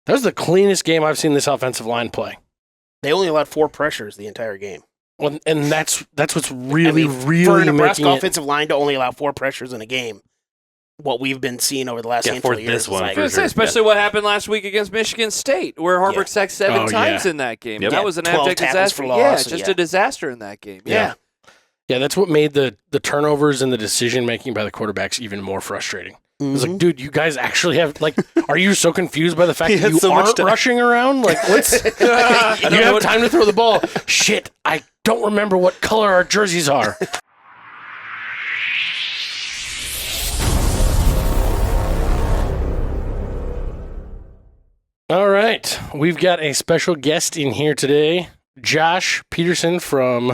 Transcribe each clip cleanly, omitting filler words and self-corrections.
That was the cleanest game I've seen this offensive line play. They only allowed 4 pressures the entire game. Well, and that's what's really for a Nebraska making offensive line to only allow 4 pressures in a game. What we've been seeing over the last handful of years. This one, especially what happened last week against Michigan State, where Harvard sacked 7 times in that game. Yep. That was an abject disaster. A disaster in that game. Yeah, that's what made the turnovers and the decision making by the quarterbacks even more frustrating. Mm-hmm. It's like, dude, you guys actually have are you so confused by the fact that you aren't rushing around? Like, what's you have time to throw the ball? Shit, I don't remember what color our jerseys are. All right, we've got a special guest in here today, Josh Peterson from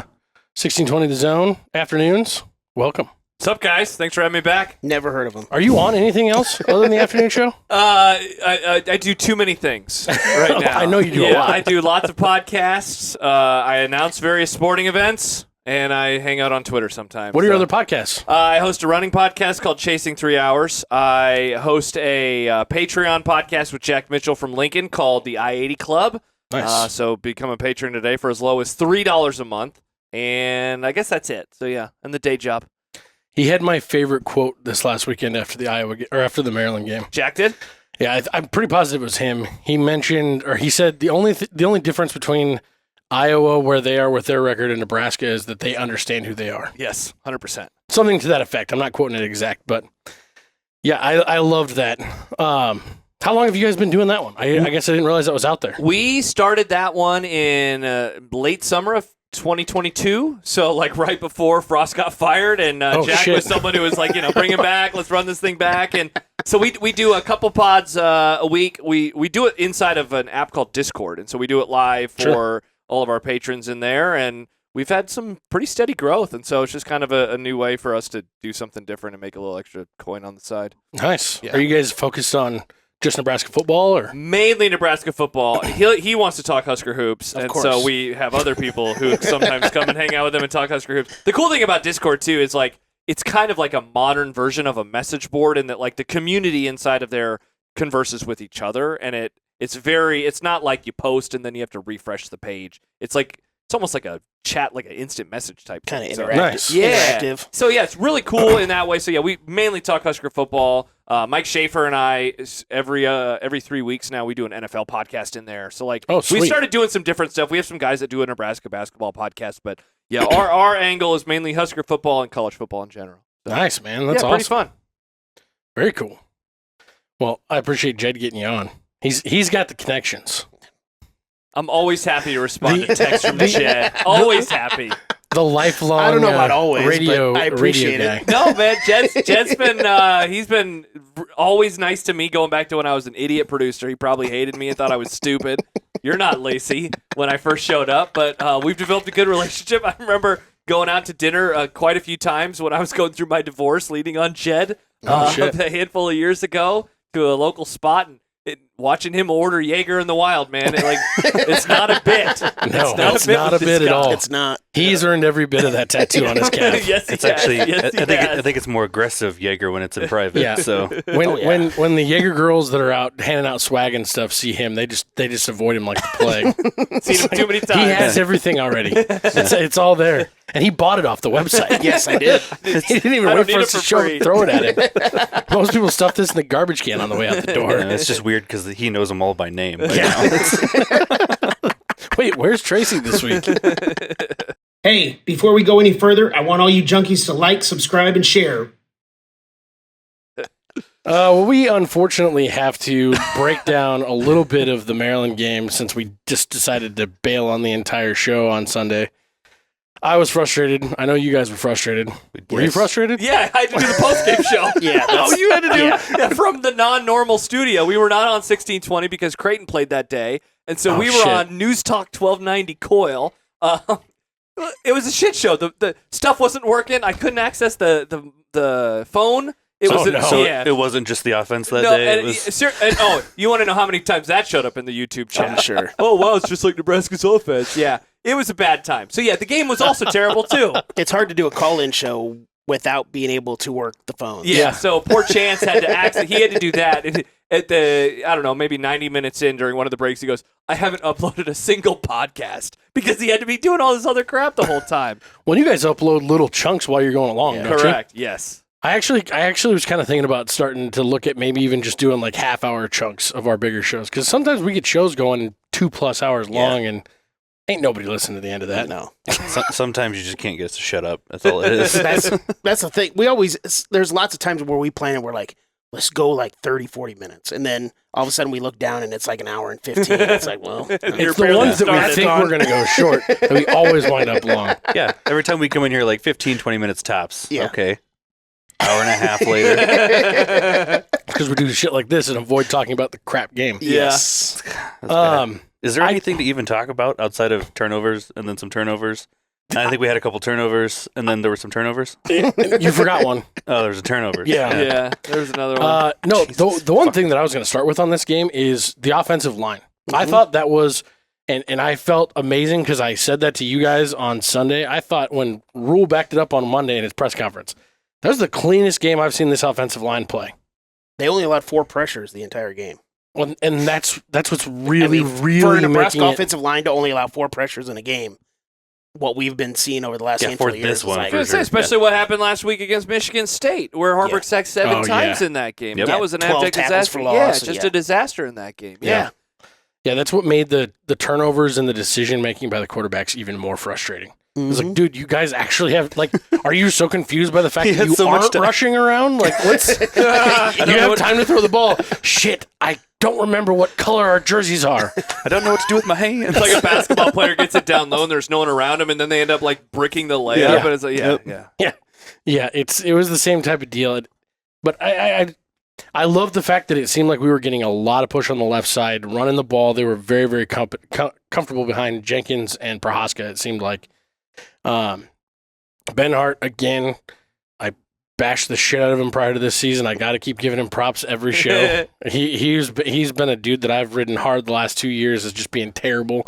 1620 The Zone Afternoons. Welcome. What's up, guys? Thanks for having me back. Never heard of him. Are you on anything else other than the afternoon show? I do too many things right now. I know you do a lot. I do lots of podcasts. I announce various sporting events. And I hang out on Twitter sometimes. What are your other podcasts? I host a running podcast called Chasing 3 Hours. I host a Patreon podcast with Jack Mitchell from Lincoln called the I-80 Club. Nice. So become a patron today for as low as $3 a month. And I guess that's it. So, yeah, and the day job. He had my favorite quote this last weekend after the Maryland game. Jack did? Yeah, I'm pretty positive it was him. He mentioned, or he said, the only difference between Iowa, where they are with their record, and Nebraska is that they understand who they are. Yes, 100%. Something to that effect. I'm not quoting it exact, but yeah, I loved that. How long have you guys been doing that one? I guess I didn't realize that was out there. We started that one in late summer of 2022, so like right before Frost got fired, and Jack was someone who was like, bring him back, let's run this thing back, and so we do a couple pods a week. We do it inside of an app called Discord, and so we do it live for all of our patrons in there, and we've had some pretty steady growth, and so it's just kind of a new way for us to do something different and make a little extra coin on the side. Nice. Yeah. Are you guys focused on just Nebraska football, or mainly Nebraska football? He wants to talk Husker hoops, and so we have other people who sometimes come and hang out with him and talk Husker hoops. The cool thing about Discord too is it's kind of like a modern version of a message board, in that the community inside of there converses with each other, and it's not like you post and then you have to refresh the page. It's almost like a chat, like an instant message type kind of thing. interactive. Nice. Yeah. Interactive. So yeah, it's really cool in that way. So yeah, we mainly talk Husker football. Mike Schaefer and I, every 3 weeks now, we do an NFL podcast in there. So we started doing some different stuff. We have some guys that do a Nebraska basketball podcast, but yeah, our angle is mainly Husker football and college football in general. So, nice, man. That's awesome. Pretty fun. Very cool. Well, I appreciate Jed getting you on. He's got the connections. I'm always happy to respond to texts from Jed. Always happy. The lifelong I don't know about always, radio, but I appreciate radio guy. it. No, man, Jed's been he's been always nice to me. Going back to when I was an idiot producer, he probably hated me and thought I was stupid. You're not, Lacey, when I first showed up, but we've developed a good relationship. I remember going out to dinner quite a few times when I was going through my divorce, leading on Jed a handful of years ago to a local spot, and watching him order Jaeger in the wild, man, it's not a bit. No, it's not a bit at all. It's not. He's earned every bit of that tattoo on his calf. Yes, it's actually. I think it's more aggressive Jaeger when it's in private. Yeah. So when the Jaeger girls that are out handing out swag and stuff see him, they just avoid him like the plague. Seen him too many times. He has everything already. It's all there, and he bought it off the website. Yes, I did. He didn't even wait for us to throw it at him. Most people stuff this in the garbage can on the way out the door. Yeah, it's just weird because he knows them all by name. Now. Wait, where's Tracy this week? Hey, before we go any further, I want all you junkies to like, subscribe, and share. We unfortunately have to break down a little bit of the Maryland game since we just decided to bail on the entire show on Sunday. I was frustrated. I know you guys were frustrated. Were you frustrated? Yeah, I had to do the post-game show. Yeah. You had to do from the non-normal studio. We were not on 1620 because Creighton played that day, and so we were on News Talk 1290 Coil. It was a shit show. The stuff wasn't working. I couldn't access the phone. It wasn't just the offense that day. You want to know how many times that showed up in the YouTube chat? I'm sure. Oh, wow, it's just like Nebraska's offense. Yeah, it was a bad time. So, yeah, the game was also terrible, too. It's hard to do a call-in show without being able to work the phone. Yeah, so poor Chance had to access. He had to do that. at the, I don't know, maybe 90 minutes in during one of the breaks, he goes, I haven't uploaded a single podcast because he had to be doing all this other crap the whole time. Well, you guys upload little chunks while you're going along, don't you? Correct, yes. I actually was kind of thinking about starting to look at maybe even just doing like half-hour chunks of our bigger shows, because sometimes we get shows going 2+ hours long, and ain't nobody listening to the end of that. No. Sometimes you just can't get us to shut up. That's all it is. That's the thing. There's lots of times where we plan and we're like, let's go like 30, 40 minutes. And then all of a sudden we look down and it's like an hour and 15. It's like, well. It's the ones that we think we're going to go short that we always wind up long. Yeah. Every time we come in here, like 15, 20 minutes tops. Yeah. Okay. Hour and a half later. Because we do shit like this and avoid talking about the crap game. Yes. Is there anything to even talk about outside of turnovers and then some turnovers? I think we had a couple turnovers, and then there were some turnovers. You forgot one. Oh, there was a turnover. Yeah, there's another one. No, the one thing that I was going to start with on this game is the offensive line. Mm-hmm. I thought that was, and I felt amazing because I said that to you guys on Sunday. I thought when Rule backed it up on Monday in his press conference, that was the cleanest game I've seen this offensive line play. They only allowed 4 pressures the entire game. Well, and that's what's really for a Nebraska making offensive line to only allow 4 pressures in a game. What we've been seeing over the last handful of years. This one, especially what happened last week against Michigan State, where Harburg sacked 7 times in that game. Yep. That was an abject disaster. A disaster in that game. Yeah, that's what made the turnovers and the decision making by the quarterbacks even more frustrating. Mm-hmm. It's like, dude, you guys actually have are you so confused by the fact that you aren't rushing around? Like, what's you have time to throw the ball? Shit, I don't remember what color our jerseys are. I don't know what to do with my hands. It's like a basketball player gets it down low and there's no one around him, and then they end up bricking the layup. And it's like, yeah. It was the same type of deal. But I love the fact that it seemed like we were getting a lot of push on the left side, running the ball. They were very, very comfortable behind Jenkins and Prohaska. It seemed like. Ben Hart, again, I bashed the shit out of him prior to this season. I got to keep giving him props every show. He's been a dude that I've ridden hard the last 2 years as just being terrible.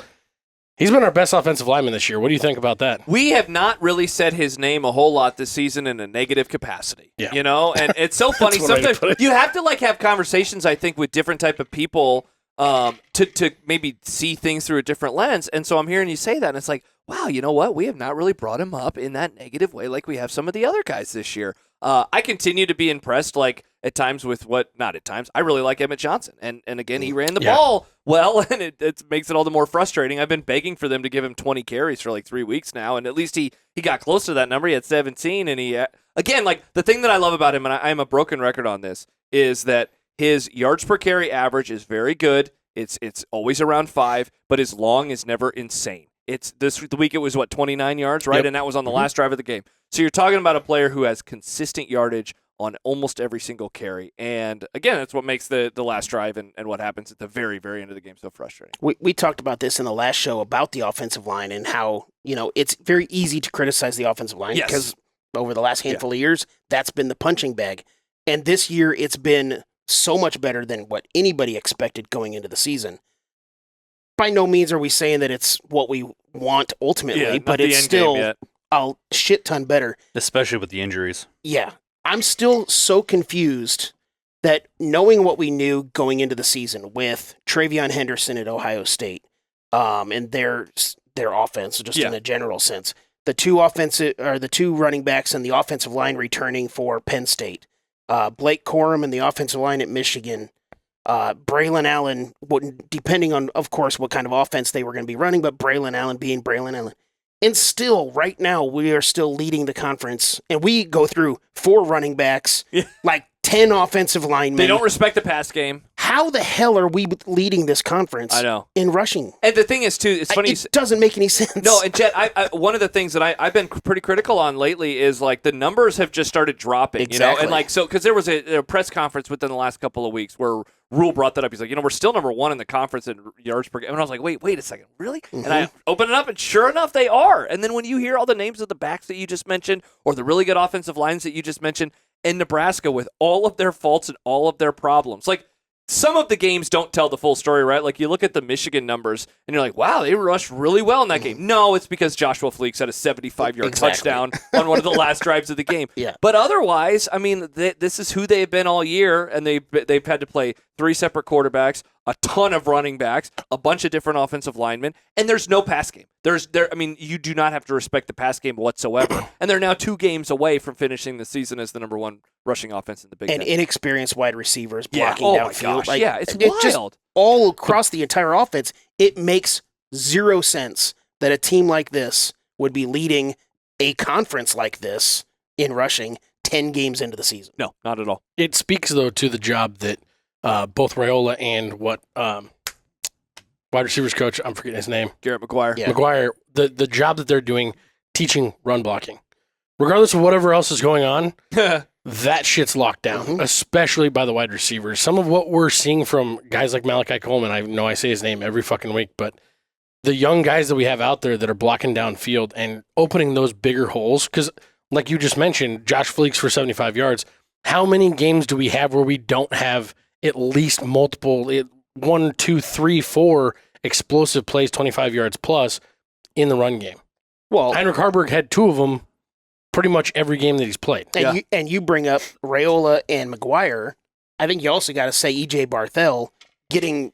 He's been our best offensive lineman this year. What do you think about that? We have not really said his name a whole lot this season in a negative capacity. Yeah. And it's so funny. Sometimes you have to have conversations, I think, with different type of people to maybe see things through a different lens. And so I'm hearing you say that, and it's like, wow, you know what? We have not really brought him up in that negative way like we have some of the other guys this year. I continue to be impressed, at times with not at times. I really like Emmett Johnson. And again, he ran the ball well, and it makes it all the more frustrating. I've been begging for them to give him 20 carries for 3 weeks now, and at least he got close to that number. He had 17, and he, again, the thing that I love about him, and I'm a broken record on this, is that his yards per carry average is very good. It's always around 5, but his long is never insane. It's the week it was 29 yards, right? Yep. And that was on the last drive of the game. So you're talking about a player who has consistent yardage on almost every single carry. And again, that's what makes the last drive and what happens at the very, very end of the game so frustrating. We talked about this in the last show about the offensive line and how, it's very easy to criticize the offensive line because over the last handful of years, that's been the punching bag. And this year it's been so much better than what anybody expected going into the season. By no means are we saying that it's what we want ultimately, but it's still a shit ton better. Especially with the injuries. Yeah. I'm still so confused that knowing what we knew going into the season with Travion Henderson at Ohio State and their offense, just in a general sense, the two running backs and the offensive line returning for Penn State, Blake Corum and the offensive line at Michigan, Braylon Allen, depending on, of course, what kind of offense they were going to be running, but Braylon Allen being Braylon Allen. And still, right now, we are still leading the conference, and we go through 4 running backs, 10 offensive linemen. They don't respect the pass game. How the hell are we leading this conference in rushing? And the thing is, too, it's funny. It doesn't make any sense. No, and Jet, one of the things that I've been pretty critical on lately is the numbers have just started dropping. Exactly. And because there was a press conference within the last couple of weeks where Rule brought that up. He's like, we're still number 1 in the conference in yards per game. And I was like, wait a second, really? Mm-hmm. And I opened it up, and sure enough, they are. And then when you hear all the names of the backs that you just mentioned, or the really good offensive lines that you just mentioned, in Nebraska with all of their faults and all of their problems, some of the games don't tell the full story, right? Like you look at the Michigan numbers and you're like, wow, they rushed really well in that game. No, it's because Joshua Fleeks had a 75-yard touchdown on one of the last drives of the game. Yeah. But otherwise, I mean, this is who they've been all year, and they've had to play 3 separate quarterbacks, a ton of running backs, a bunch of different offensive linemen, and there's no pass game. I mean, you do not have to respect the pass game whatsoever. And they're now 2 games away from finishing the season as the number 1 rushing offense in the Big Ten. And inexperienced wide receivers blocking downfield. Gosh, it's wild. Just all across the entire offense, it makes zero sense that a team like this would be leading a conference like this in rushing 10 games into the season. No, not at all. It speaks, though, to the job that both Raiola and wide receivers coach, I'm forgetting his name. Garrett McGuire. Yeah. McGuire, the job that they're doing teaching run blocking. Regardless of whatever else is going on, that shit's locked down, especially by the wide receivers. Some of what we're seeing from guys like Malachi Coleman, I know I say his name every fucking week, but the young guys that we have out there that are blocking downfield and opening those bigger holes, because like you just mentioned, Josh Fleeks for 75 yards, how many games do we have where we don't have at least multiple, 1, 2, 3, 4 explosive plays, 25 yards plus in the run game? Well, Heinrich Harburg had 2 of them pretty much every game that he's played. And you bring up Raiola and McGuire. I think you also got to say E.J. Barthel getting,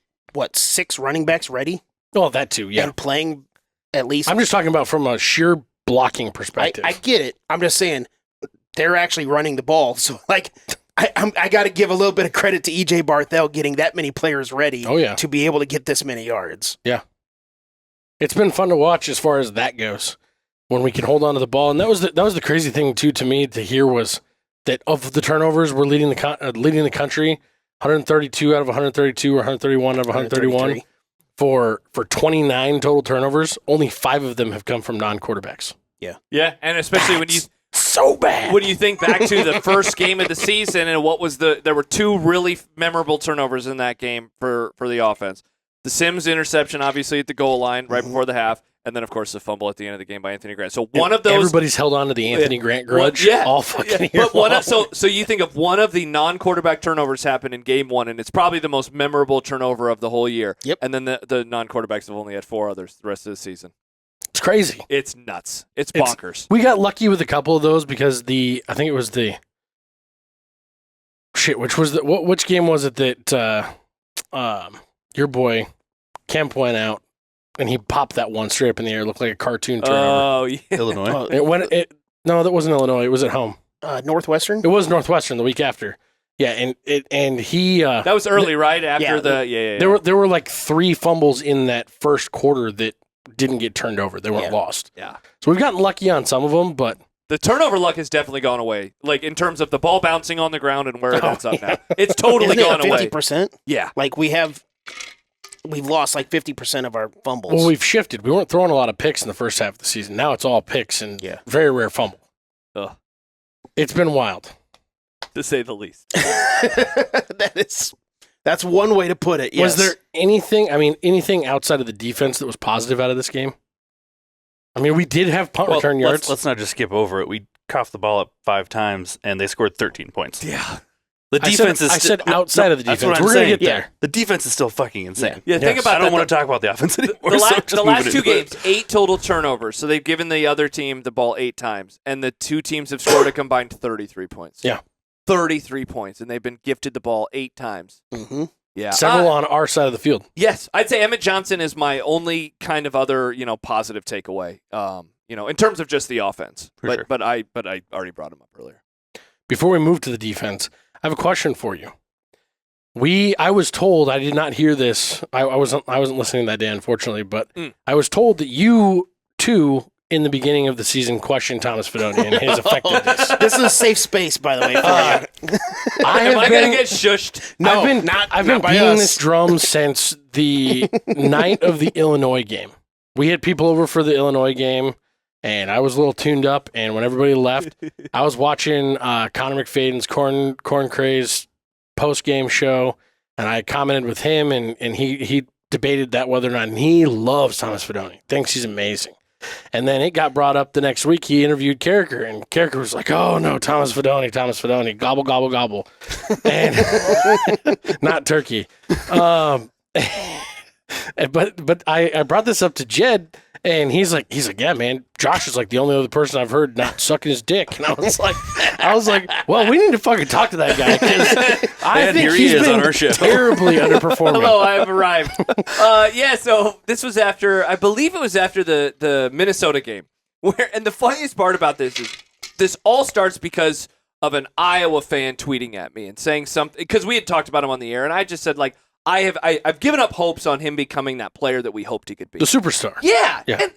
6 running backs ready? Oh, that too, yeah. And playing at least. I'm just talking about from a sheer blocking perspective. I get it. I'm just saying they're actually running the ball. So, I got to give a little bit of credit to E.J. Barthel getting that many players ready to be able to get this many yards. Yeah. It's been fun to watch as far as that goes when we can hold on to the ball. And that was the crazy thing, too, to me to hear was that of the turnovers, we're leading the country 132 out of 132 or 131 out of 131 for 29 total turnovers. Only 5 of them have come from non-quarterbacks. Yeah, and especially when you so bad. When you think back to the first game of the season and there were 2 really memorable turnovers in that game for the offense. The Sims interception, obviously, at the goal line right before the half, and then, of course, the fumble at the end of the game by Anthony Grant. So one of those... Everybody's held on to the Anthony Grant grudge all fucking year long. So you think of one of the non-quarterback turnovers happened in game 1, and it's probably the most memorable turnover of the whole year. Yep. And then the non-quarterbacks have only had 4 others the rest of the season. It's crazy. It's nuts. It's bonkers. We got lucky with a couple of those because I think it was which game was it that your boy Kemp went out and he popped that one straight up in the air. It looked like a cartoon turnover. Oh, yeah. Illinois. No, that wasn't Illinois. It was at home. Northwestern? It was Northwestern the week after. Yeah, and he that was early, right? After There were like 3 fumbles in that first quarter that didn't get turned over. They weren't lost. Yeah. So we've gotten lucky on some of them, but the turnover luck has definitely gone away. Like in terms of the ball bouncing on the ground and where that's up now. It's totally gone away. 50%? Yeah. Like we've lost like 50% of our fumbles. Well, we've shifted. We weren't throwing a lot of picks in the first half of the season. Now it's all picks and very rare fumble. Ugh. It's been wild, to say the least. That's one way to put it. Yes. Was there anything outside of the defense that was positive out of this game? I mean, we did have punt return yards. Let's not just skip over it. We coughed the ball up 5 times, and they scored 13 points. Yeah. The defense I said outside of the defense. We're going to get there. The defense is still fucking insane. Yeah, think about I don't want to talk about the offense anymore. The last 2 games, 8 total turnovers. So they've given the other team the ball 8 times, and the 2 teams have scored a combined 33 points. Yeah. 33 points, and they've been gifted the ball 8 times. Mm-hmm. Yeah. Several on our side of the field. Yes. I'd say Emmett Johnson is my only kind of other, positive takeaway, in terms of just the offense. But I already brought him up earlier. Before we move to the defense, I have a question for you. I was told, I did not hear this. I wasn't listening that day, unfortunately, but I was told that you, too, in the beginning of the season, questioned Thomas Fidone and his effectiveness. This is a safe space, by the way. For you. Am I going to get shushed? No, I've been beating this drum since the night of the Illinois game. We had people over for the Illinois game, and I was a little tuned up. And when everybody left, I was watching Connor McFadden's Corn Craze post-game show, and I commented with him, and he debated that whether or not, and he loves Thomas Fidone. Thinks he's amazing. And then it got brought up the next week. He interviewed Carricker, and Carricker was like, "Oh no, Thomas Fidone, gobble gobble gobble," and not turkey. But I brought this up to Jed, and he's like, "Yeah, man, Josh is like the only other person I've heard not sucking his dick." And I was like, "Well, we need to fucking talk to that guy because I think he's been terribly underperforming." Hello, I have arrived. So this was after, I believe it was after the Minnesota game. And the funniest part about this is this all starts because of an Iowa fan tweeting at me and saying something, because we had talked about him on the air, and I just said, like, I've given up hopes on him becoming that player that we hoped he could be. The superstar. Yeah. And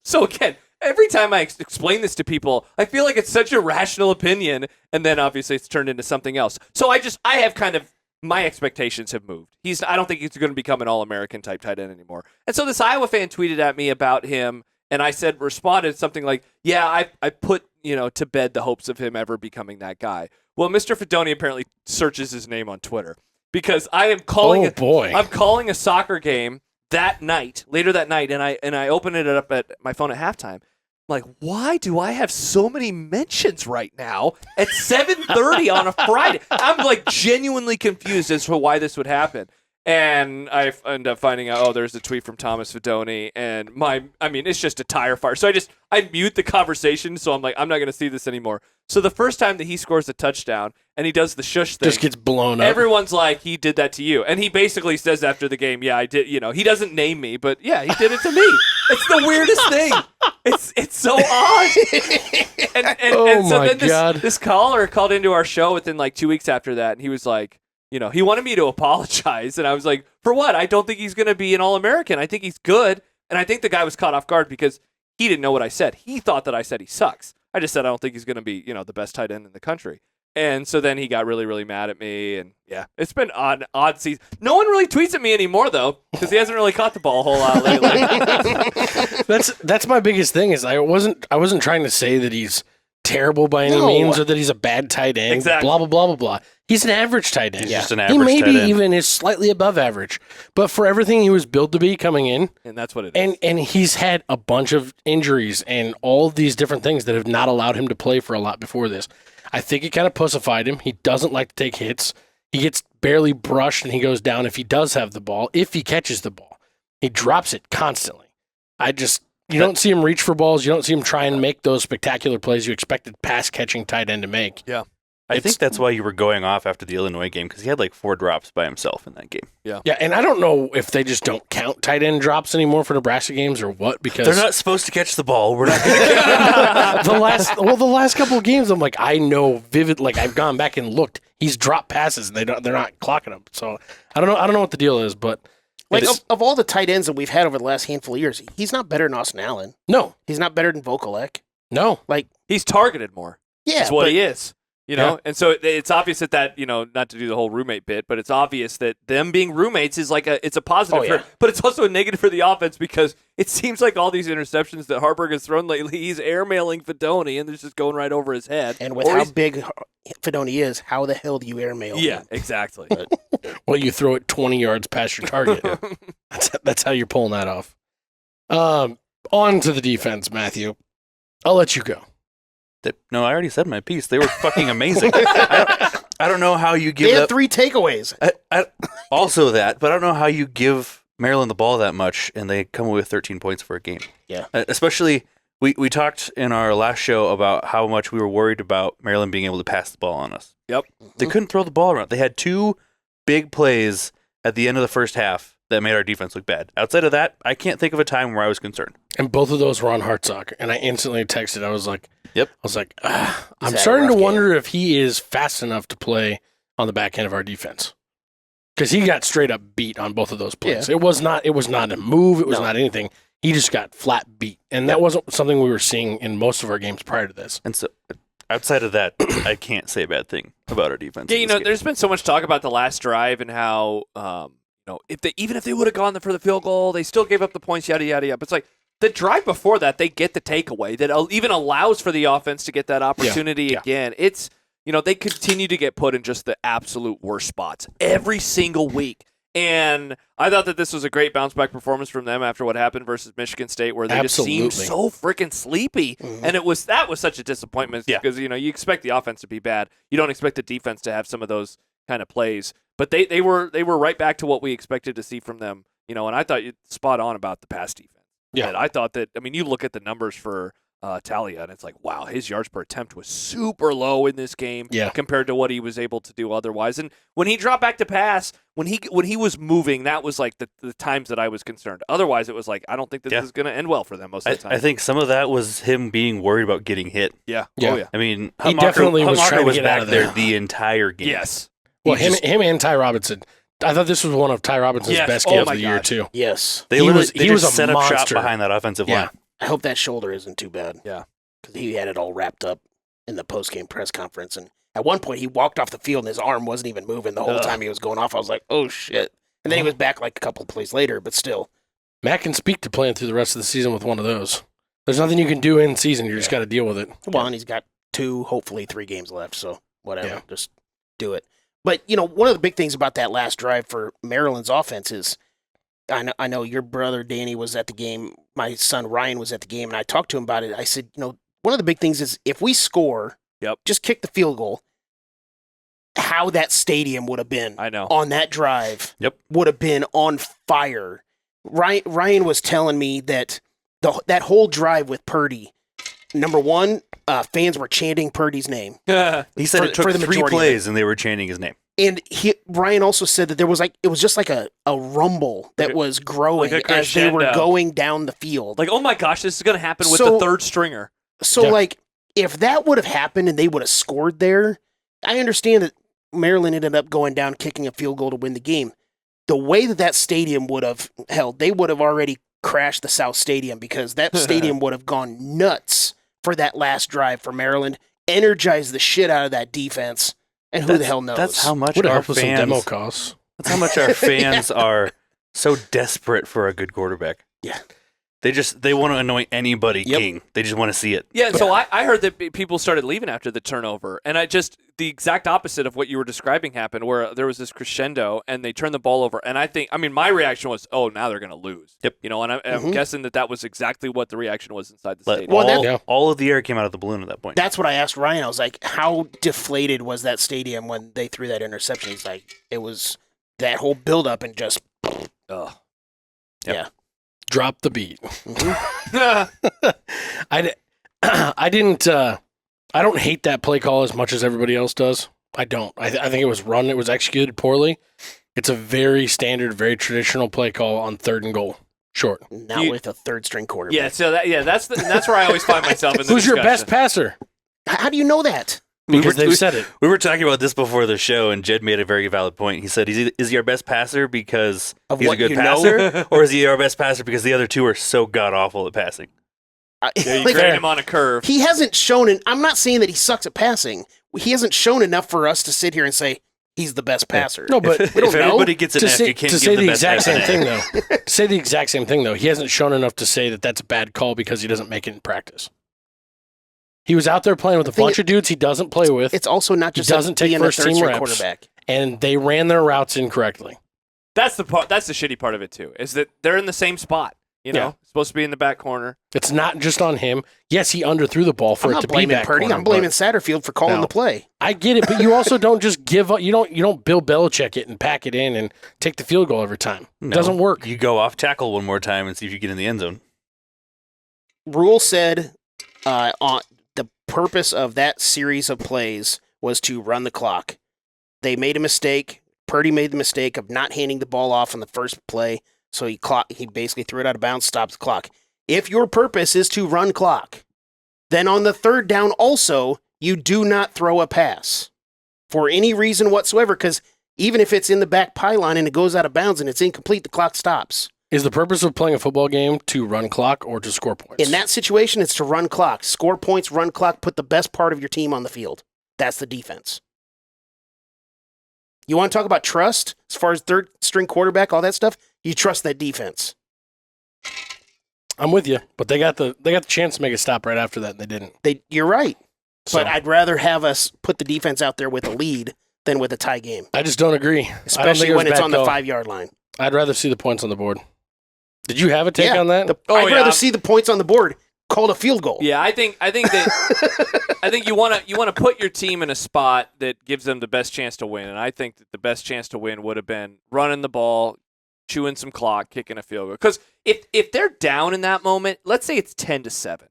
so again, every time I explain this to people, I feel like it's such a rational opinion, and then obviously it's turned into something else. So I have kind of, my expectations have moved. I don't think he's going to become an All-American type tight end anymore. And so this Iowa fan tweeted at me about him, and I responded something like, "Yeah, I put to bed the hopes of him ever becoming that guy." Well, Mr. Fidone apparently searches his name on Twitter. Because I am calling I'm calling a soccer game later that night, and I open it up at my phone at halftime. I'm like, why do I have so many mentions right now at 7:30 on a Friday? I'm like genuinely confused as to why this would happen. And I end up finding out, there's a tweet from Thomas Fidone, and it's just a tire fire. So I mute the conversation, so I'm like, I'm not going to see this anymore. So the first time that he scores a touchdown and he does the shush thing, just gets blown up. Everyone's like, he did that to you. And he basically says after the game, "Yeah, I did." He doesn't name me, but yeah, he did it to me. It's the weirdest thing. It's so odd. And so then this caller called into our show within like 2 weeks after that, and he was like, he wanted me to apologize, and I was like, "For what? I don't think he's going to be an All-American. I think he's good." And I think the guy was caught off guard because he didn't know what I said. He thought that I said he sucks. I just said I don't think he's going to be, the best tight end in the country. And so then he got really, really mad at me, and yeah, it's been odd season. No one really tweets at me anymore though, because he hasn't really caught the ball a whole lot lately. That's my biggest thing is I wasn't trying to say that he's terrible by any means or that he's a bad tight end. Exactly. Blah blah blah blah blah. He's an average tight end. He's just an average he maybe tight end. even is slightly above average, but for everything he was built to be coming in, and that's what it is. And he's had a bunch of injuries and all of these different things that have not allowed him to play for a lot before this. I think it kind of pussified him. He doesn't like to take hits. He gets barely brushed and he goes down if he does have the ball. If he catches the ball, he drops it constantly. You don't see him reach for balls. You don't see him try and make those spectacular plays you expected pass catching tight end to make. Yeah. I think that's why you were going off after the Illinois game, because he had like 4 drops by himself in that game. Yeah, and I don't know if they just don't count tight end drops anymore for Nebraska games or what, because they're not supposed to catch the ball. We're not going to the last couple of games, I'm like, I know like I've gone back and looked. He's dropped passes and they're not clocking them. So I don't know what the deal is, but like of all the tight ends that we've had over the last handful of years, he's not better than Austin Allen. No, he's not better than Vokalek. No, like he's targeted more. Yeah, that's what he is. And so it's obvious that not to do the whole roommate bit, but it's obvious that them being roommates is like it's a positive, but it's also a negative for the offense because it seems like all these interceptions that Harburg has thrown lately, he's airmailing Fidone and they're just going right over his head. And with how big Fidone is, how the hell do you airmail him? Yeah, exactly. Well, you throw it 20 yards past your target. That's how you're pulling that off. On to the defense, Matthew. I'll let you go. No, I already said my piece. They were fucking amazing. I don't know how you give. They had 3 takeaways. Also that, but I don't know how you give Maryland the ball that much and they come away with 13 points for a game. Yeah. Especially, we talked in our last show about how much we were worried about Maryland being able to pass the ball on us. Yep. They couldn't throw the ball around. They had 2 big plays at the end of the first half that made our defense look bad. Outside of that, I can't think of a time where I was concerned. And both of those were on Hartsock, and I instantly texted. I was like, "Yep." I was like, I'm starting to wonder if he is fast enough to play on the back end of our defense, because he got straight up beat on both of those plays. Yeah. It was not a move. It was not anything. He just got flat beat, and that wasn't something we were seeing in most of our games prior to this. And so, outside of that, I can't say a bad thing about our defense. Yeah, there's been so much talk about the last drive and how even if they would have gone for the field goal, they still gave up the points. Yada yada yada. But it's like the drive before that, they get the takeaway that even allows for the offense to get that opportunity again. It's they continue to get put in just the absolute worst spots every single week. And I thought that this was a great bounce back performance from them after what happened versus Michigan State, where they just seemed so freaking sleepy. Mm-hmm. And that was such a disappointment because you expect the offense to be bad. You don't expect the defense to have some of those kind of plays. But they were right back to what we expected to see from them. And I thought you spot on about the pass defense. Yeah, and I thought that. I mean, you look at the numbers for Talia, and it's like, wow, his yards per attempt was super low in this game compared to what he was able to do otherwise. And when he dropped back to pass, when he was moving, that was like the times that I was concerned. Otherwise, it was like, I don't think this is going to end well for them most of the time. I think some of that was him being worried about getting hit. Yeah. Oh, yeah. I mean, he definitely was trying to get back out of there the entire game. Yes. Well, him and Ty Robinson. I thought this was one of Ty Robinson's best games of the year, too. Yes. He was a set up shop behind that offensive line. I hope that shoulder isn't too bad. Yeah. Because he had it all wrapped up in the post-game press conference. And at one point, he walked off the field and his arm wasn't even moving the whole time he was going off. I was like, oh, shit. And then he was back like a couple of plays later, but still. Matt can speak to playing through the rest of the season with one of those. There's nothing you can do in season. You just got to deal with it. Well, and he's got 2, hopefully 3 games left. So whatever. Just do it. But, one of the big things about that last drive for Maryland's offense is, I know your brother Danny was at the game. My son Ryan was at the game, and I talked to him about it. I said, one of the big things is if we score, just kick the field goal, how that stadium would have been on that drive would have been on fire. Ryan was telling me that that whole drive with Purdy, number one, fans were chanting Purdy's name. He said it took 3 plays and they were chanting his name. And Ryan also said that it was just like a rumble that was growing as they were going down the field. Like, oh my gosh, this is going to happen with the third stringer. So, if that would have happened and they would have scored there, I understand that Maryland ended up going down, kicking a field goal to win the game. The way that stadium would have held, they would have already crashed the South Stadium because that stadium would have gone nuts for that last drive for Maryland, energized the shit out of that defense. And who the hell knows? That's how much would our help with some fans. demo costs. That's how much our fans are so desperate for a good quarterback. Yeah, they want to anoint anybody king. They just want to see it. Yeah. So I heard that people started leaving after the turnover, and the exact opposite of what you were describing happened, where there was this crescendo and they turned the ball over. And my reaction was, oh, now they're going to lose. Yep. And I'm guessing that was exactly what the reaction was inside the stadium. Well, all of the air came out of the balloon at that point. That's what I asked Ryan. I was like, how deflated was that stadium when they threw that interception? He's like, it was that whole buildup and just, yeah. Drop the beat. I don't hate that play call as much as everybody else does. I don't. I think it was run. It was executed poorly. It's a very standard, very traditional play call on 3rd and goal. Short. Not with a 3rd-string quarterback. Yeah, so that's where I always find myself in the Who's discussion. your best passer? How do you know that? Because they've said it. We were talking about this before the show, and Jed made a very valid point. He said, is he our best passer because he's a good passer? Or is he our best passer because the other 2 are so god-awful at passing? You grade him on a curve. He hasn't shown I'm not saying that he sucks at passing. He hasn't shown enough for us to sit here and say he's the best passer. No, but if everybody gets an F, you can't give the best exact same thing, though. To say the exact same thing, though, he hasn't shown enough to say that that's a bad call because he doesn't make it in practice. He was out there playing with a bunch of dudes he doesn't play with. It's also not just he doesn't take first-team reps, quarterback. And they ran their routes incorrectly. That's the shitty part of it, too, is that they're in the same spot. Supposed to be in the back corner. It's not just on him. Yes, he underthrew the ball for it to be back Purdy. corner. I'm blaming Satterfield for calling the play. I get it, but you also don't just give up. You don't Bill Belichick it and pack it in and take the field goal every time. It doesn't work. You go off tackle one more time and see if you get in the end zone. Rule said on the purpose of that series of plays was to run the clock. They made a mistake. Purdy made the mistake of not handing the ball off on the first play. So he basically threw it out of bounds, stopped the clock. If your purpose is to run clock, then on the 3rd down also, you do not throw a pass for any reason whatsoever, because even if it's in the back pylon and it goes out of bounds and it's incomplete, the clock stops. Is the purpose of playing a football game to run clock or to score points? In that situation, it's to run clock. Score points, run clock, put the best part of your team on the field. That's the defense. You want to talk about trust as far as 3rd-string quarterback, all that stuff? You trust that defense. I'm with you, but they got the chance to make a stop right after that, and they didn't. You're right, but I'd rather have us put the defense out there with a lead than with a tie game. I just don't agree. Especially when it's on the 5-yard line. I'd rather see the points on the board. Did you have a take on that? I'd rather see the points on the board called a field goal. Yeah, I think that I think you want to put your team in a spot that gives them the best chance to win, and I think that the best chance to win would have been running the ball, chewing some clock, kicking a field goal. Because if they're down in that moment, let's say it's 10-7,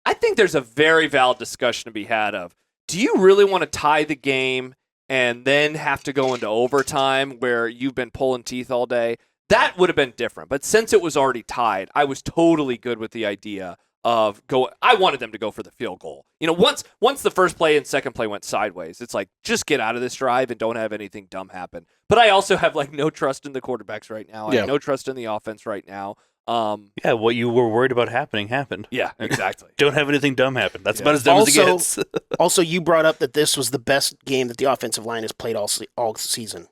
I think there's a very valid discussion to be had of, do you really want to tie the game and then have to go into overtime where you've been pulling teeth all day? That would have been different. But since it was already tied, I was totally good with the idea of I wanted them to go for the field goal. Once the first play and second play went sideways, it's like, just get out of this drive and don't have anything dumb happen. But I also have no trust in the quarterbacks right now. I have no trust in the offense right now. What you were worried about happened. Yeah, exactly. Don't have anything dumb happen. That's about as dumb as it gets. Also, you brought up that this was the best game that the offensive line has played all season.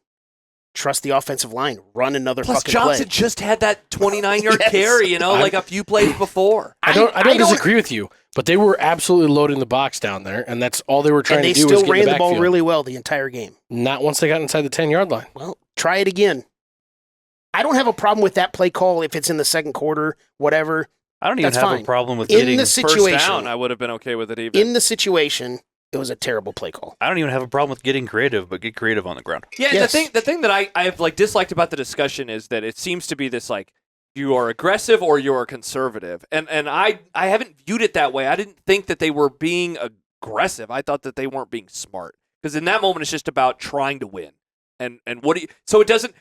Trust the offensive line. Run another Plus, fucking Johnson play. just had that 29-yard carry, a few plays before. I don't disagree with you, but they were absolutely loading the box down there, and that's all they were trying to do. And they was still get ran the the ball backfield. really well the entire game. Not once they got inside the 10-yard line. Well, try it again. I don't have a problem with that play call if it's in the second quarter, whatever. I don't even have a problem with getting the situation. First down, I would have been okay with it even. In the situation, it was a terrible play call. I don't even have a problem with getting creative, but get creative on the ground. Yeah, yes. the thing that I have disliked about the discussion is that it seems to be this you are aggressive or you are conservative, and I haven't viewed it that way. I didn't think that they were being aggressive. I thought that they weren't being smart, because in that moment it's just about trying to win. And what do you? So it doesn't.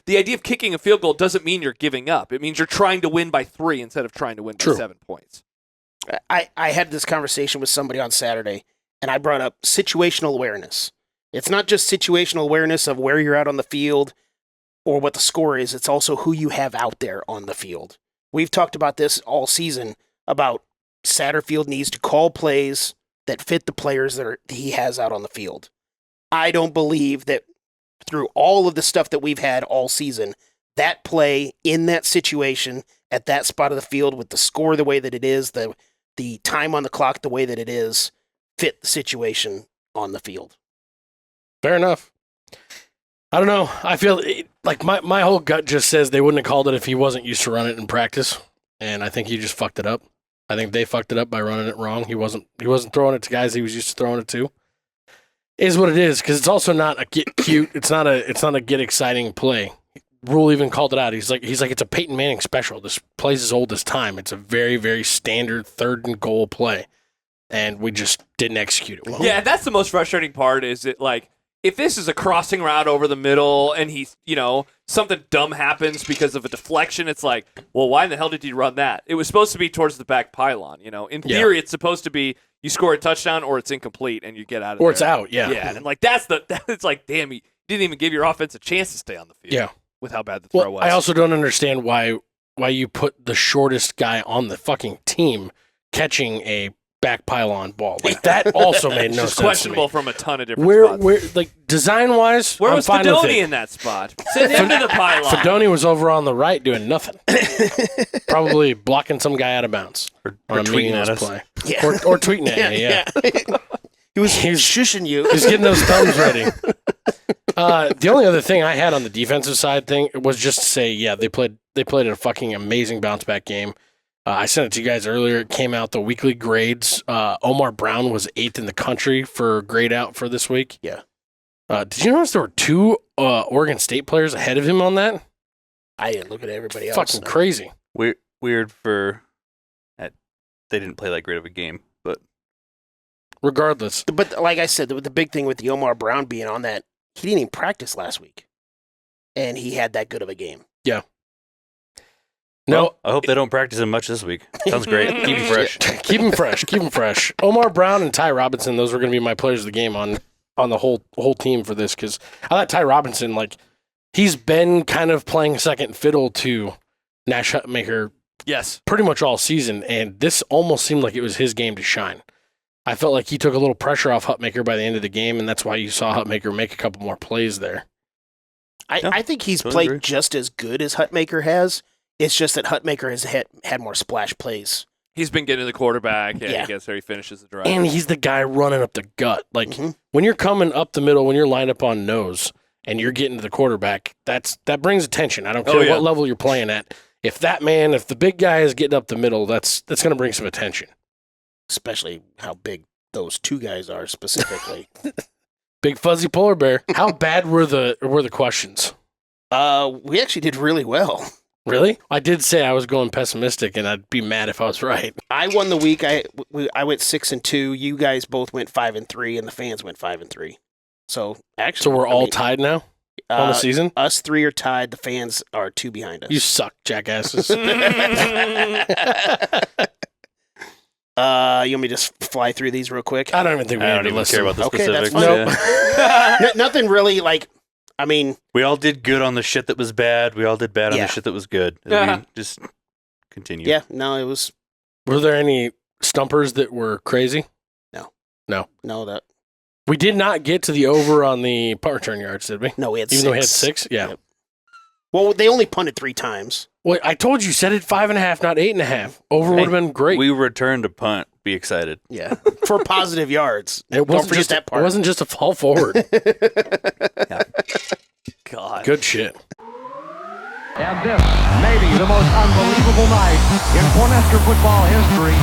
The idea of kicking a field goal doesn't mean you're giving up. It means you're trying to win by 3 instead of trying to win by 7 points. I had this conversation with somebody on Saturday, and I brought up situational awareness. It's not just situational awareness of where you're at on the field or what the score is. It's also who you have out there on the field. We've talked about this all season about Satterfield needs to call plays that fit the players that he has out on the field. I don't believe that through all of the stuff that we've had all season, that play in that situation at that spot of the field with the score the way that it is, the time on the clock the way that it is, fit the situation on the field. Fair enough. I don't know. I feel like my whole gut just says they wouldn't have called it if he wasn't used to run it in practice, and I think he just fucked it up. I think they fucked it up by running it wrong. He wasn't throwing it to guys he was used to throwing it to. Is what it is, because it's also not a get cute. It's not a get exciting play. Rule even called it out. He's like it's a Peyton Manning special. This play's as old as time. It's a very, very standard 3rd and goal play, and we just didn't execute it well. Yeah, that's the most frustrating part. Is it if this is a crossing route over the middle and he's something dumb happens because of a deflection, it's like, well, why in the hell did you run that? It was supposed to be towards the back pylon. In theory, it's supposed to be. You score a touchdown, or it's incomplete, and you get out of there. Or it's out, yeah. Yeah, and it's like, damn, you didn't even give your offense a chance to stay on the field. Yeah. With how bad the throw was. I also don't understand why you put the shortest guy on the fucking team catching a back pylon ball. That also made no sense. It's questionable from a ton of different spots. Where design wise, where was Fidone in that spot? Sitting into the pylon. Fidone was over on the right doing nothing. Probably blocking some guy out of bounds. Or tweeting at us. Play. Yeah. Or tweeting at you, yeah. He was shushing you. He's getting those thumbs ready. The only other thing I had on the defensive side thing was just to say, yeah, they played a fucking amazing bounce back game. I sent it to you guys earlier. It came out, the weekly grades. Omar Brown was 8th in the country for grade out for this week. Yeah. Did you notice there were 2 Oregon State players ahead of him on that? I didn't look at everybody else. Fucking crazy. Weird for they didn't play that great of a game, but regardless. But like I said, the big thing with the Omar Brown being on that, he didn't even practice last week, and he had that good of a game. Yeah. No, I hope they don't practice him much this week. Sounds great. Keep him fresh. Keep him fresh. Omar Brown and Ty Robinson, those were going to be my players of the game on the whole team for this, because I thought Ty Robinson, he's been kind of playing second fiddle to Nash Hutmaker. Yes. Pretty much all season, and this almost seemed like it was his game to shine. I felt like he took a little pressure off Hutmaker by the end of the game, and that's why you saw Hutmaker make a couple more plays there. I think he's played just as good as Hutmaker has. It's just that Hutmaker has had more splash plays He's been getting to the quarterback. He gets there. He finishes the drive. And he's the guy running up the gut. Like, when you're coming up the middle, when you're lined up on nose, and you're getting to the quarterback, that brings attention. I don't care what level you're playing at. If the big guy is getting up the middle, that's going to bring some attention. Especially how big those two guys are specifically. Big fuzzy polar bear. How bad were the questions? We actually did really well. Really? I did say I was going pessimistic, and I'd be mad if I was right. I won the week. I went 6-2. You guys both went 5-3, and the fans went 5-3. So actually, we're all tied now on the season. Us three are tied. The fans are 2 behind us. You suck, jackasses. You want me to just fly through these real quick? I don't even think we need to listen. Care about the specifics. That's fine. Nothing really like. I mean, we all did good on the shit that was bad. We all did bad on the shit that was good. We just continue. Yeah, no, it was. Were there any stumpers that were crazy? No. That we did not get to the over on the punt return yards, did we? No, we had Even 6. though we had 6? Yeah. Yep. Well, they only punted 3 times. Well, I told you, set it 5.5, not 8.5. Over would have been great. We returned a punt. Be excited. Yeah, for positive yards. Don't forget that part. It wasn't just a fall forward. God. Good shit. And this may be the most unbelievable night in Cornhusker football history.